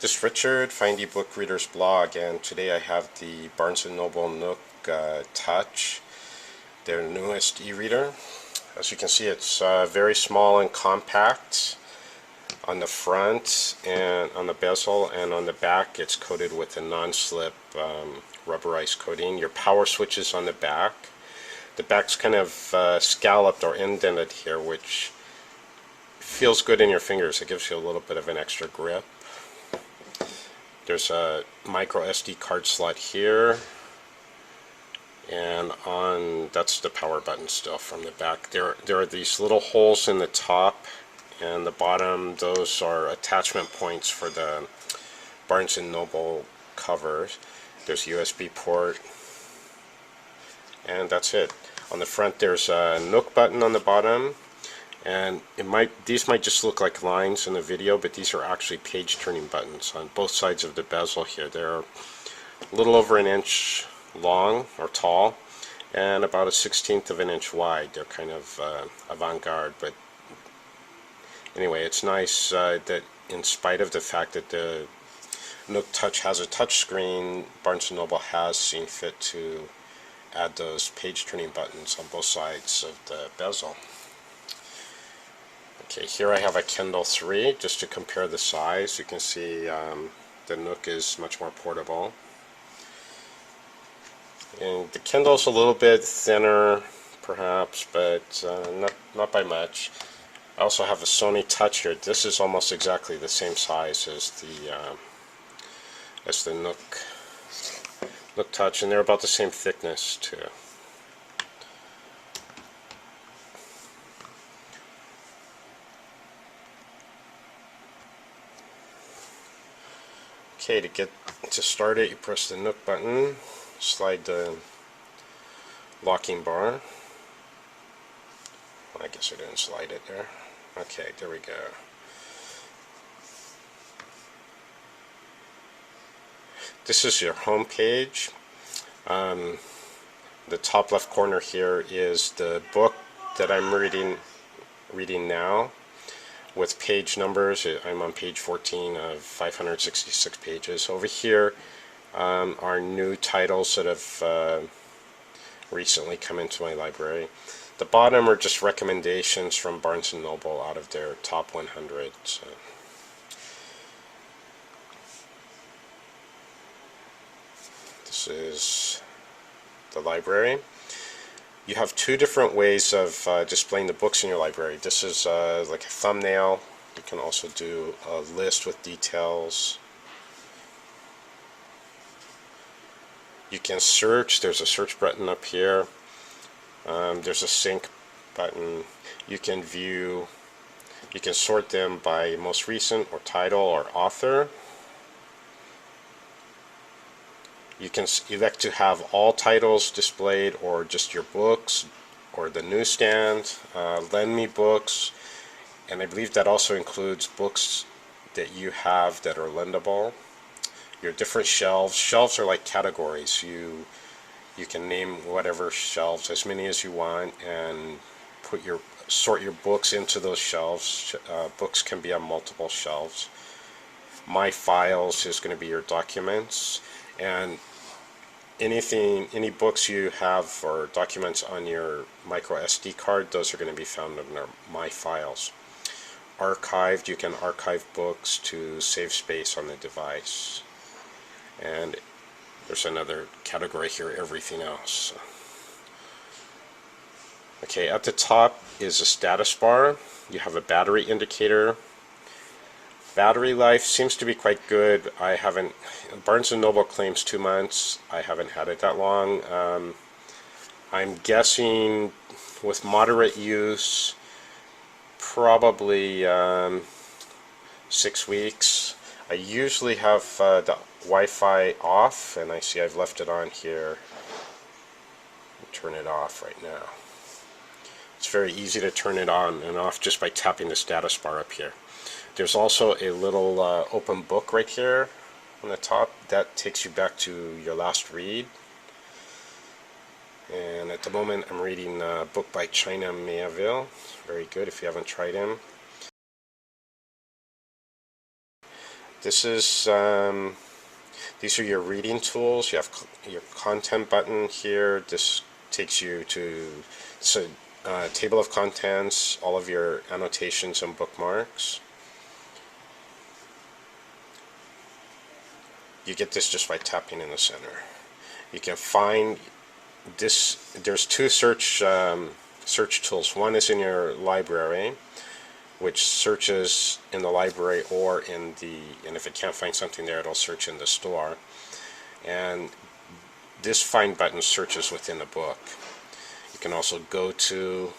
This is Richard, Find eBook Readers blog, and today I have the Barnes & Noble Nook Touch, their newest e-reader. As you can see, it's very small and compact on the front and on the bezel, and on the back it's coated with a non-slip rubberized coating. Your power switch is on the back. The back's kind of scalloped or indented here, which feels good in your fingers. It gives you a little bit of an extra grip. There's a micro SD card slot here, and that's the power button still from the back. There are these little holes in the top and the bottom. Those are attachment points for the Barnes & Noble covers. There's a USB port, and that's it. On the front there's a Nook button on the bottom, and these might just look like lines in the video, but these are actually page turning buttons on both sides of the bezel here. They're a little over an inch long or tall and about a 1/16 of an inch wide. They're kind of avant-garde, but anyway, it's nice that in spite of the fact that the Nook Touch has a touch screen, Barnes & Noble has seen fit to add those page turning buttons on both sides of the bezel. Okay, here I have a Kindle 3 just to compare the size. You can see the Nook is much more portable. And the Kindle's a little bit thinner, perhaps, but not by much. I also have a Sony Touch here. This is almost exactly the same size as the Nook Touch, and they're about the same thickness too. Okay, to start it, you press the Nook button, slide the locking bar. Well, I guess I didn't slide it there. Okay, there we go. This is your home page. The top left corner here is the book that I'm reading now, with page numbers. I'm on page 14 of 566 pages. Over here are new titles that have recently come into my library. The bottom are just recommendations from Barnes & Noble out of their top 100. So. This is the library. You have two different ways of displaying the books in your library. This is like a thumbnail. You can also do a list with details. You can search. There's a search button up here. There's a sync button. You can sort them by most recent or title or author. You can elect to have all titles displayed, or just your books, or the newsstand, lend me books, and I believe that also includes books that you have that are lendable. Your different shelves. Shelves are like categories. You can name whatever shelves, as many as you want, and sort your books into those shelves. Books can be on multiple shelves. My files is going to be your documents, and any books you have or documents on your micro SD card, those are going to be found under My Files. Archived, you can archive books to save space on the device. And there's another category here, everything else. Okay, at the top is a status bar. You have a battery indicator. Battery life seems to be quite good. Barnes & Noble claims 2 months. I haven't had it that long. I'm guessing with moderate use, probably 6 weeks. I usually have the Wi-Fi off, and I see I've left it on here. I'll turn it off right now. It's very easy to turn it on and off just by tapping the status bar up here. There's also a little open book right here on the top. That takes you back to your last read. And at the moment I'm reading a book by China Miéville. Very good if you haven't tried him. This is these are your reading tools. You have your content button here. This takes you to table of contents, all of your annotations and bookmarks. You get this just by tapping in the center. You can find this. There's two search tools. One is in your library, which searches in the library or in the, and if it can't find something there, it'll search in the store. And this find button searches within a book. You can also go to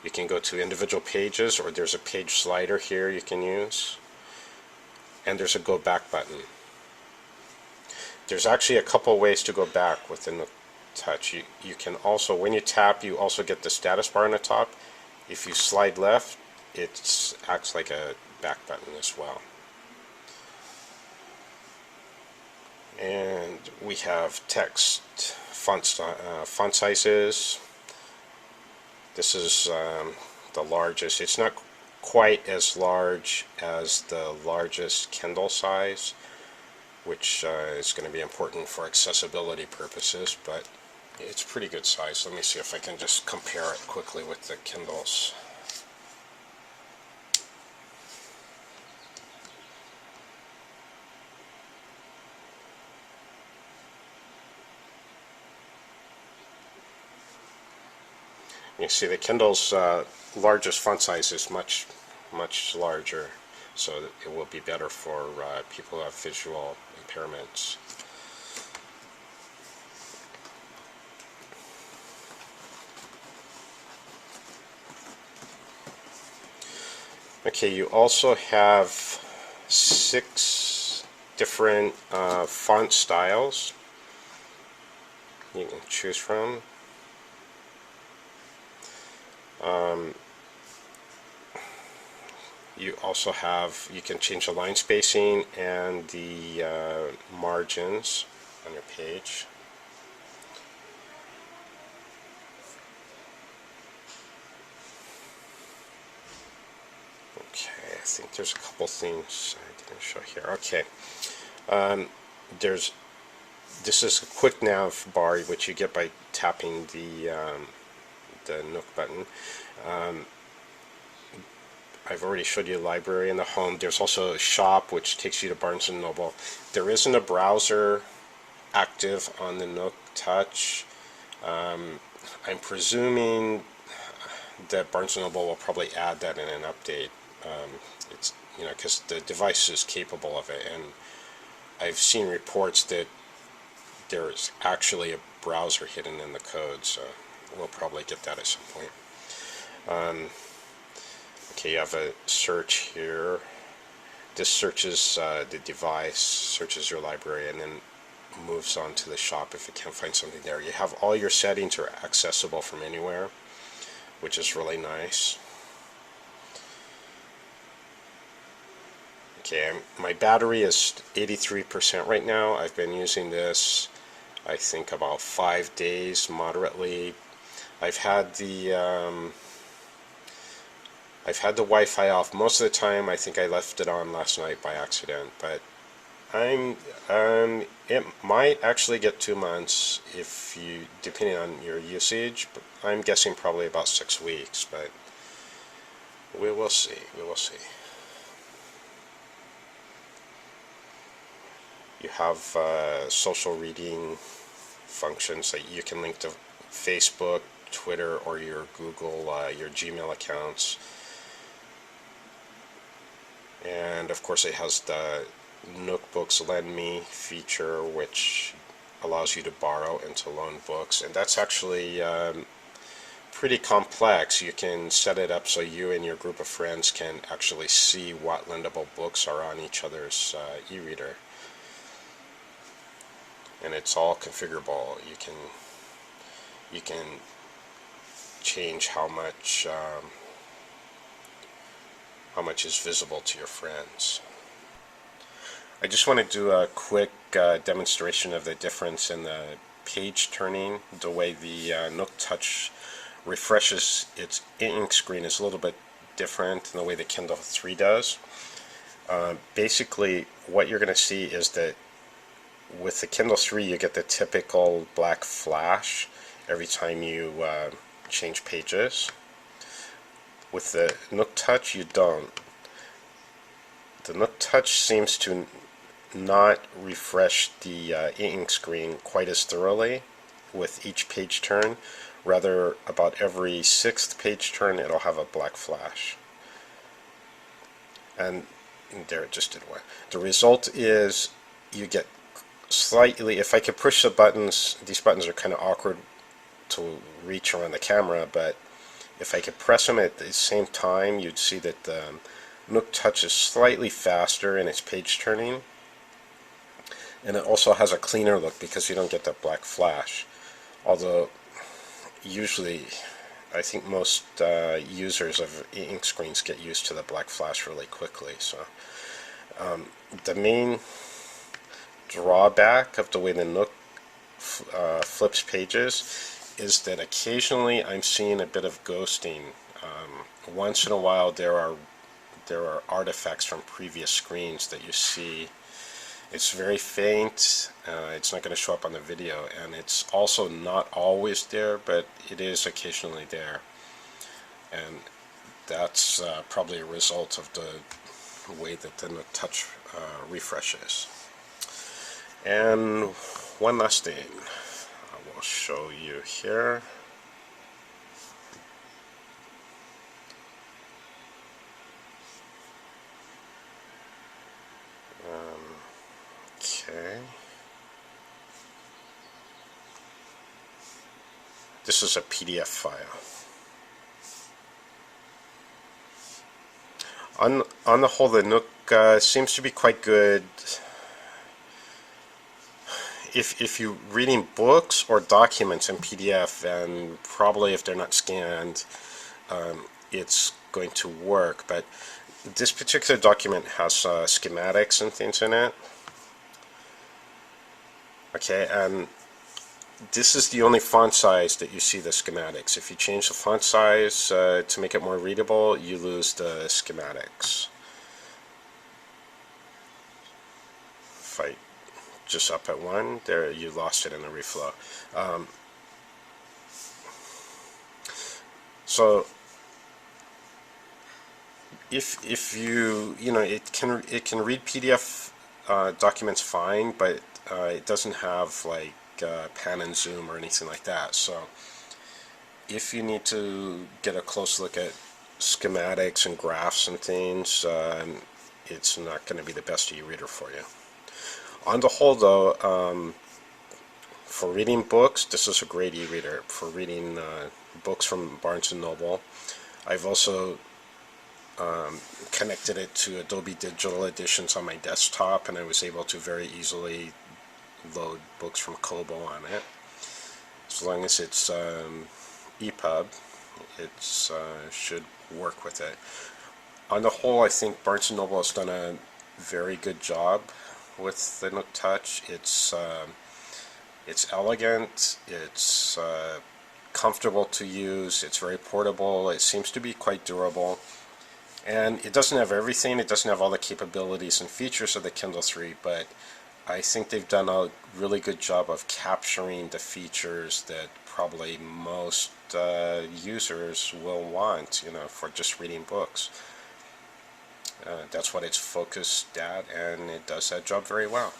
individual pages, or there's a page slider here you can use, and there's a go back button. There's actually a couple ways to go back within the Touch. You can also, when you tap, you also get the status bar on the top. If you slide left, it acts like a back button as well. And we have text font sizes. This is the largest. It's not quite as large as the largest Kindle size, which is going to be important for accessibility purposes, but it's pretty good size. Let me see if I can just compare it quickly with the Kindles. You see the Kindle's largest font size is much larger, so it will be better for people who have visual impairments. Okay, you also have 6 different font styles you can choose from. You also have, you can change the line spacing and the margins on your page. Okay, I think there's a couple things I didn't show here. Okay, this is a quick nav bar, which you get by tapping the Nook button. I've already showed you the library and the home. There's also a shop, which takes you to Barnes & Noble. There isn't a browser active on the Nook Touch. I'm presuming that Barnes & Noble will probably add that in an update. It's, you know, because the device is capable of it, and I've seen reports that there's actually a browser hidden in the code, so we'll probably get that at some point. Okay, you have a search here. This searches the device, searches your library, and then moves on to the shop if it can't find something there. You have all your settings are accessible from anywhere, which is really nice. Okay, my battery is 83% right now. I've been using this, I think, about 5 days moderately. I've had the Wi-Fi off most of the time. I think I left it on last night by accident, but it might actually get 2 months if you, depending on your usage. But I'm guessing probably about 6 weeks, but we will see. We will see. You have social reading functions that you can link to Facebook, Twitter, or your Google, your Gmail accounts. And of course it has the Nook Books Lend Me feature, which allows you to borrow and to loan books, and that's actually pretty complex. You can set it up so you and your group of friends can actually see what lendable books are on each other's e-reader, and it's all configurable. You can change how much is visible to your friends. I just want to do a quick demonstration of the difference in the page turning. The way the Nook Touch refreshes its ink screen is a little bit different than the way the Kindle 3 does. Basically, what you're going to see is that with the Kindle 3, you get the typical black flash every time you change pages. With the Nook Touch, you don't. The Nook Touch seems to not refresh the ink screen quite as thoroughly with each page turn. Rather, about every sixth page turn, it'll have a black flash. And there, it just did one. The result is you get slightly, if I could push the buttons, these buttons are kind of awkward to reach around the camera, but if I could press them at the same time, you'd see that the Nook Touch is slightly faster in its page turning, and it also has a cleaner look because you don't get that black flash. Although usually I think most users of ink screens get used to the black flash really quickly. So the main drawback of the way the Nook flips pages is that occasionally I'm seeing a bit of ghosting. Once in a while there are artifacts from previous screens that you see. It's very faint, it's not going to show up on the video, and it's also not always there, but it is occasionally there. And that's probably a result of the way that the Nook Touch refreshes. And one last thing I will show you here. Okay. This is a PDF file. On the whole, the Nook seems to be quite good if you're reading books or documents in PDF, and probably if they're not scanned, it's going to work. But this particular document has schematics and things in it. Okay, and this is the only font size that you see the schematics. If you change the font size to make it more readable, you lose the schematics. If I just up at 1, there you lost it in the reflow. So if you know, it can read PDF documents fine, but it doesn't have like pan and zoom or anything like that. So if you need to get a close look at schematics and graphs and things, it's not going to be the best e-reader for you. On the whole, though, for reading books, this is a great e-reader. For reading books from Barnes & Noble, I've also connected it to Adobe Digital Editions on my desktop, and I was able to very easily load books from Kobo on it. As long as it's EPUB, it should work with it. On the whole, I think Barnes & Noble has done a very good job with the Nook Touch. It's elegant, it's comfortable to use, it's very portable, it seems to be quite durable, and it doesn't have everything. It doesn't have all the capabilities and features of the Kindle 3, but I think they've done a really good job of capturing the features that probably most users will want, you know, for just reading books. That's what it's focused at, and it does that job very well.